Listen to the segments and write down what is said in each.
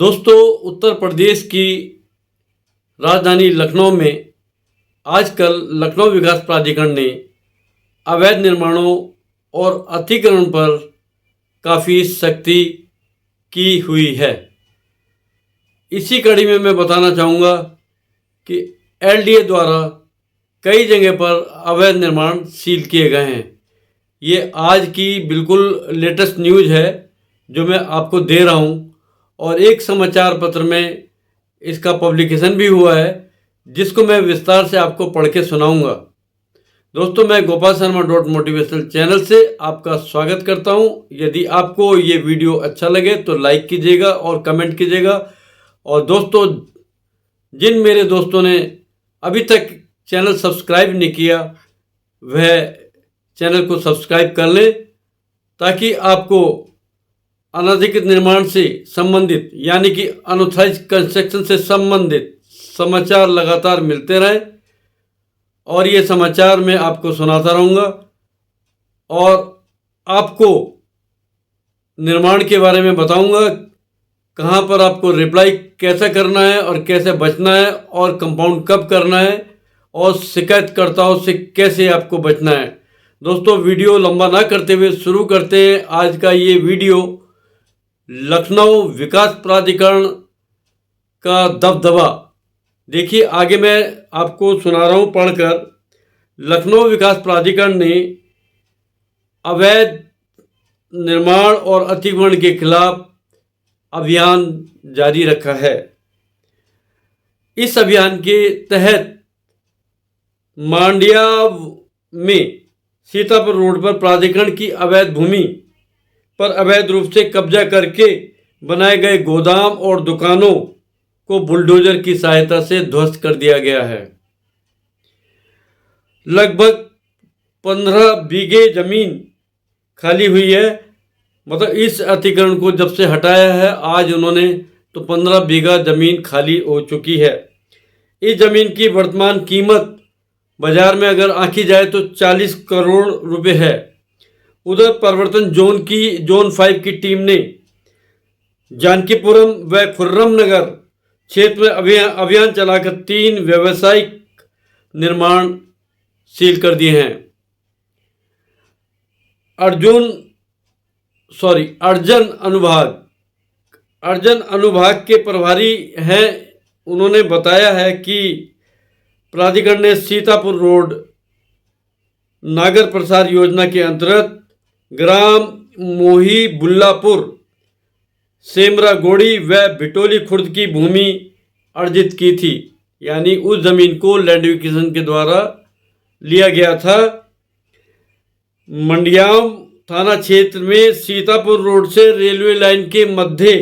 दोस्तों, उत्तर प्रदेश की राजधानी लखनऊ में आजकल लखनऊ विकास प्राधिकरण ने अवैध निर्माणों और अतिक्रमण पर काफ़ी सख्ती की हुई है। इसी कड़ी में मैं बताना चाहूँगा कि एलडीए द्वारा कई जगह पर अवैध निर्माण सील किए गए हैं। ये आज की बिल्कुल लेटेस्ट न्यूज़ है जो मैं आपको दे रहा हूँ, और एक समाचार पत्र में इसका पब्लिकेशन भी हुआ है जिसको मैं विस्तार से आपको पढ़ के सुनाऊंगा। दोस्तों, मैं गोपाल शर्मा .मोटिवेशनल चैनल से आपका स्वागत करता हूं। यदि आपको ये वीडियो अच्छा लगे तो लाइक कीजिएगा और कमेंट कीजिएगा। और दोस्तों, जिन मेरे दोस्तों ने अभी तक चैनल सब्सक्राइब नहीं किया वह चैनल को सब्सक्राइब कर लें ताकि आपको अनधिकृत निर्माण से संबंधित यानी कि अनऑथराइज कंस्ट्रक्शन से संबंधित समाचार लगातार मिलते रहें, और ये समाचार मैं आपको सुनाता रहूँगा और आपको निर्माण के बारे में बताऊँगा, कहाँ पर आपको रिप्लाई कैसे करना है और कैसे बचना है, और कंपाउंड कब करना है, और शिकायतकर्ताओं से कैसे आपको बचना है। दोस्तों, वीडियो लंबा ना करते हुए शुरू करते हैं आज का ये वीडियो। लखनऊ विकास प्राधिकरण का दबदबा देखिए, आगे मैं आपको सुना रहा हूँ पढ़कर। लखनऊ विकास प्राधिकरण ने अवैध निर्माण और अतिक्रमण के खिलाफ अभियान जारी रखा है। इस अभियान के तहत मांडिया में सीतापुर रोड पर प्राधिकरण की अवैध भूमि पर अवैध रूप से कब्जा करके बनाए गए गोदाम और दुकानों को बुलडोजर की सहायता से ध्वस्त कर दिया गया है। लगभग 15 बीघे जमीन खाली हुई है। मतलब इस अतिक्रमण को जब से हटाया है आज उन्होंने, तो 15 बीघा जमीन खाली हो चुकी है। इस जमीन की वर्तमान कीमत बाजार में अगर आंकी जाए तो 40 करोड़ रुपए है। उधर प्रवर्तन जोन 5 की टीम ने जानकीपुरम व खुर्रम नगर क्षेत्र में अभियान चलाकर 3 व्यावसायिक निर्माण सील कर दिए हैं। अर्जन अनुभाग के प्रभारी हैं, उन्होंने बताया है कि प्राधिकरण ने सीतापुर रोड नागर प्रसार योजना के अंतर्गत ग्राम मोही बुल्लापुर, सेमरा गोड़ी व भिटोली खुर्द की भूमि अर्जित की थी। यानी उस जमीन को लैंड एक्विजिशन के द्वारा लिया गया था। मंडियाम थाना क्षेत्र में सीतापुर रोड से रेलवे लाइन के मध्य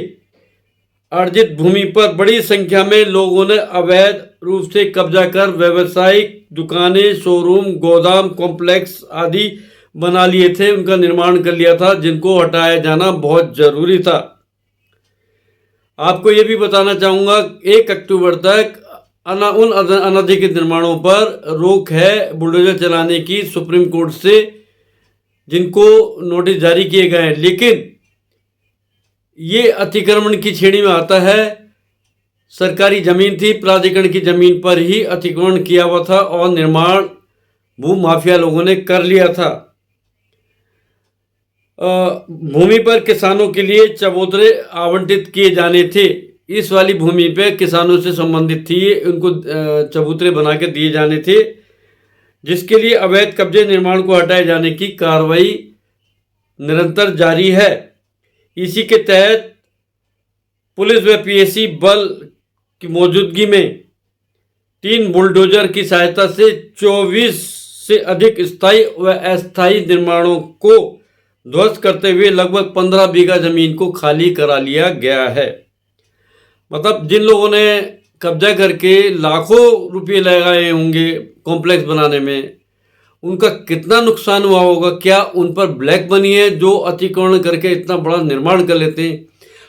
अर्जित भूमि पर बड़ी संख्या में लोगों ने अवैध रूप से कब्जा कर व्यावसायिक दुकानें, शोरूम, गोदाम कॉम्प्लेक्स आदि बना लिए थे, उनका निर्माण कर लिया था, जिनको हटाया जाना बहुत जरूरी था। आपको ये भी बताना चाहूँगा 1 अक्टूबर तक उन अनधिकृत निर्माणों पर रोक है बुलडोजर चलाने की सुप्रीम कोर्ट से, जिनको नोटिस जारी किए गए हैं। लेकिन ये अतिक्रमण की श्रेणी में आता है। सरकारी जमीन थी, प्राधिकरण की जमीन पर ही अतिक्रमण किया हुआ था और निर्माण भू माफिया लोगों ने कर लिया था। भूमि पर किसानों के लिए चबूतरे आवंटित किए जाने थे। इस वाली भूमि पे किसानों से संबंधित थी, उनको चबूतरे बना के दिए जाने थे, जिसके लिए अवैध कब्जे निर्माण को हटाए जाने की कार्रवाई निरंतर जारी है। इसी के तहत पुलिस व पीएसी बल की मौजूदगी में 3 बुलडोजर की सहायता से 24 से अधिक स्थायी व अस्थायी निर्माणों को ध्वस्त करते हुए लगभग 15 बीघा जमीन को खाली करा लिया गया है। मतलब जिन लोगों ने कब्जा करके लाखों रुपए लगाए होंगे कॉम्प्लेक्स बनाने में, उनका कितना नुकसान हुआ होगा। क्या उन पर ब्लैक मनी है जो अतिक्रमण करके इतना बड़ा निर्माण कर लेते हैं?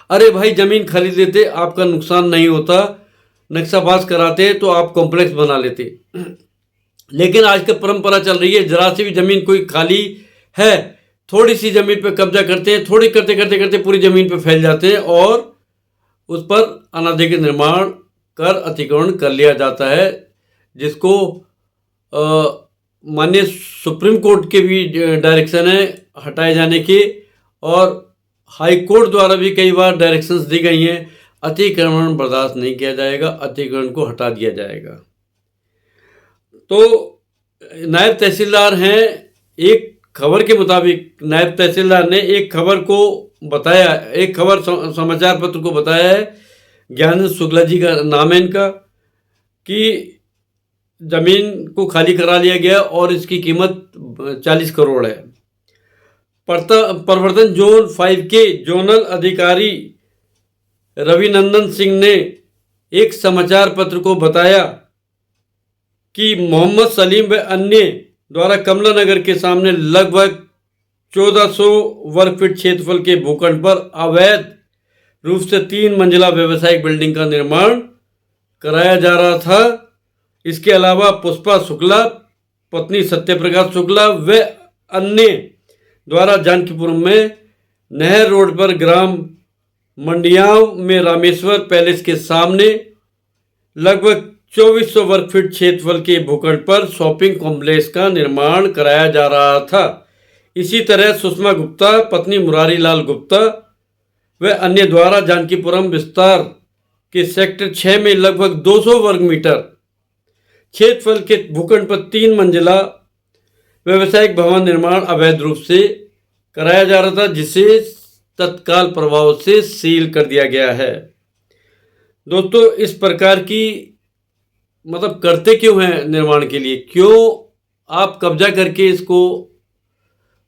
अरे भाई, जमीन खरीद लेते, आपका नुकसान नहीं होता, नक्शा पास कराते तो आप कॉम्प्लेक्स बना लेते। लेकिन आज की परंपरा चल रही है, जरा सी भी जमीन कोई खाली है, थोड़ी सी जमीन पे कब्जा करते हैं, थोड़ी करते करते करते पूरी जमीन पे फैल जाते हैं और उस पर अनाधिकृत निर्माण कर अतिक्रमण कर लिया जाता है, जिसको माननीय सुप्रीम कोर्ट के भी डायरेक्शन है हटाए जाने की, और हाई कोर्ट द्वारा भी कई बार डायरेक्शंस दी गई हैं, अतिक्रमण बर्दाश्त नहीं किया जाएगा, अतिक्रमण को हटा दिया जाएगा। तो नायब तहसीलदार हैं, एक खबर के मुताबिक नायब तहसीलदार ने एक खबर को बताया, एक खबर समाचार पत्र को बताया है, ज्ञानेंद्र शुक्ला जी का नाम है इनका, कि ज़मीन को खाली करा लिया गया और इसकी कीमत 40 करोड़ है। प्रवर्तन जोन 5 के जोनल अधिकारी रविनंदन सिंह ने एक समाचार पत्र को बताया कि मोहम्मद सलीम व अन्य द्वारा कमला नगर के सामने लगभग 1400 वर्ग फीट क्षेत्रफल के भूखंड पर अवैध रूप से 3 मंजिला व्यवसायिक बिल्डिंग का निर्माण कराया जा रहा था। इसके अलावा पुष्पा शुक्ला, पत्नी सत्यप्रकाश शुक्ला व अन्य द्वारा जानकीपुरम में नहर रोड पर ग्राम मंडियाव में रामेश्वर पैलेस के सामने लगभग 2400 वर्ग फीट क्षेत्रफल के भूखंड पर शॉपिंग कॉम्प्लेक्स का निर्माण कराया जा रहा था। इसी तरह सुषमा गुप्ता, पत्नी मुरारी लाल गुप्ता व अन्य द्वारा जानकीपुरम विस्तार के सेक्टर 6 में लगभग 200 वर्ग मीटर क्षेत्रफल के भूखंड पर 3 मंजिला व्यवसायिक भवन निर्माण अवैध रूप से कराया जा रहा था, जिसे तत्काल प्रभाव से सील कर दिया गया है। दोस्तों, इस प्रकार की मतलब करते क्यों हैं निर्माण के लिए, क्यों आप कब्जा करके इसको,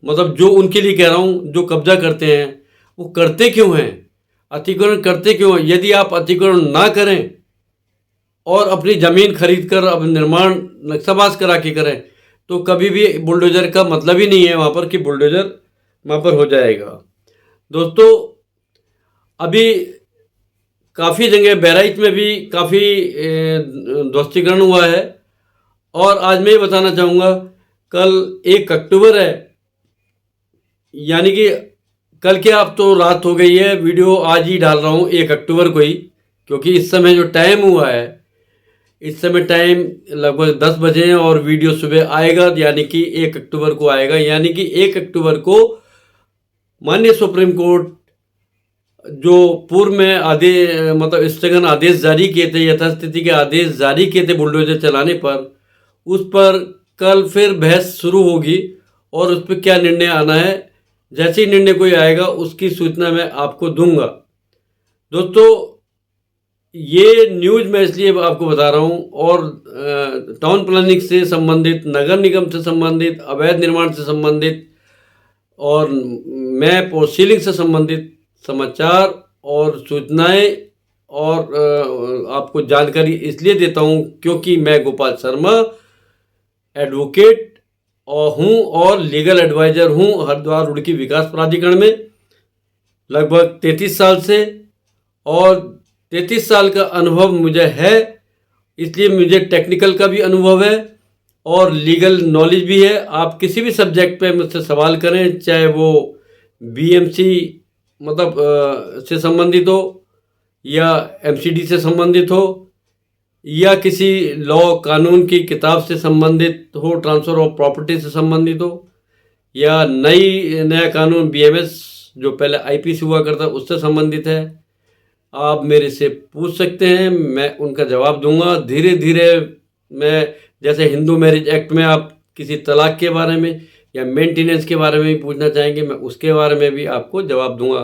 मतलब जो उनके लिए कह रहा हूँ, जो कब्जा करते हैं वो करते क्यों हैं, अतिक्रमण करते क्यों हैं? यदि आप अतिक्रमण ना करें और अपनी ज़मीन खरीद कर अब निर्माण नक्शाबाज करा के करें, तो कभी भी बुलडोज़र का मतलब ही नहीं है वहाँ पर कि बुलडोज़र वहाँ पर हो जाएगा। दोस्तों, अभी काफ़ी जगह बहराइच में भी काफ़ी ध्वस्तीकरण हुआ है, और आज मैं ये बताना चाहूँगा, कल 1 अक्टूबर है, यानी कि कल क्या, अब तो रात हो गई है, वीडियो आज ही डाल रहा हूँ 1 अक्टूबर को ही, क्योंकि इस समय जो टाइम हुआ है, इस समय टाइम लगभग 10 बजे हैं और वीडियो सुबह आएगा, यानी कि 1 अक्टूबर को आएगा। यानी कि 1 अक्टूबर को माननीय सुप्रीम कोर्ट जो पूर्व में मतलब स्थगन आदेश जारी किए थे, यथास्थिति के आदेश जारी किए थे बुलडोजर चलाने पर, उस पर कल फिर बहस शुरू होगी और उस पर क्या निर्णय आना है, जैसे ही निर्णय कोई आएगा उसकी सूचना मैं आपको दूंगा। दोस्तों, ये न्यूज़ मैं इसलिए आपको बता रहा हूँ, और टाउन प्लानिंग से संबंधित, नगर निगम से संबंधित, अवैध निर्माण से संबंधित और मैप और सीलिंग से संबंधित समाचार और सूचनाएं और आपको जानकारी इसलिए देता हूं क्योंकि मैं गोपाल शर्मा एडवोकेट हूं और लीगल एडवाइज़र हूं हरिद्वार रुड़की विकास प्राधिकरण में लगभग 33 साल से, और 33 साल का अनुभव मुझे है, इसलिए मुझे टेक्निकल का भी अनुभव है और लीगल नॉलेज भी है। आप किसी भी सब्जेक्ट पे मुझसे सवाल करें, चाहे वो बीएमसी मतलब से संबंधित हो या एमसीडी से संबंधित हो या किसी लॉ कानून की किताब से संबंधित हो, ट्रांसफ़र ऑफ प्रॉपर्टी से संबंधित हो, या नया कानून बीएमएस जो पहले आईपीसी हुआ करता उससे संबंधित है, आप मेरे से पूछ सकते हैं, मैं उनका जवाब दूंगा। धीरे धीरे मैं, जैसे हिंदू मैरिज एक्ट में आप किसी तलाक के बारे में या मेंटेनेंस के बारे में भी पूछना चाहेंगे, मैं उसके बारे में भी आपको जवाब दूंगा,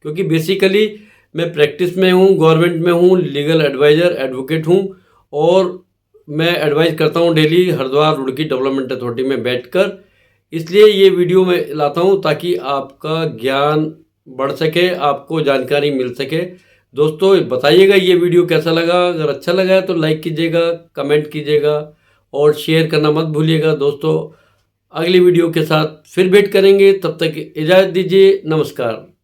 क्योंकि बेसिकली मैं प्रैक्टिस में हूँ, गवर्नमेंट में हूँ, लीगल एडवाइज़र एडवोकेट हूँ, और मैं एडवाइस करता हूँ daily Haridwar Roorkee development authority में बैठकर। इसलिए ये वीडियो मैं लाता हूँ ताकि आपका ज्ञान बढ़ सके, आपको जानकारी मिल सके। दोस्तों, बताइएगा ये वीडियो कैसा लगा, अगर अच्छा लगा है तो लाइक कीजिएगा, कमेंट कीजिएगा और शेयर करना मत भूलिएगा। दोस्तों, अगली वीडियो के साथ फिर भेंट करेंगे, तब तक इजाज़त दीजिए, नमस्कार।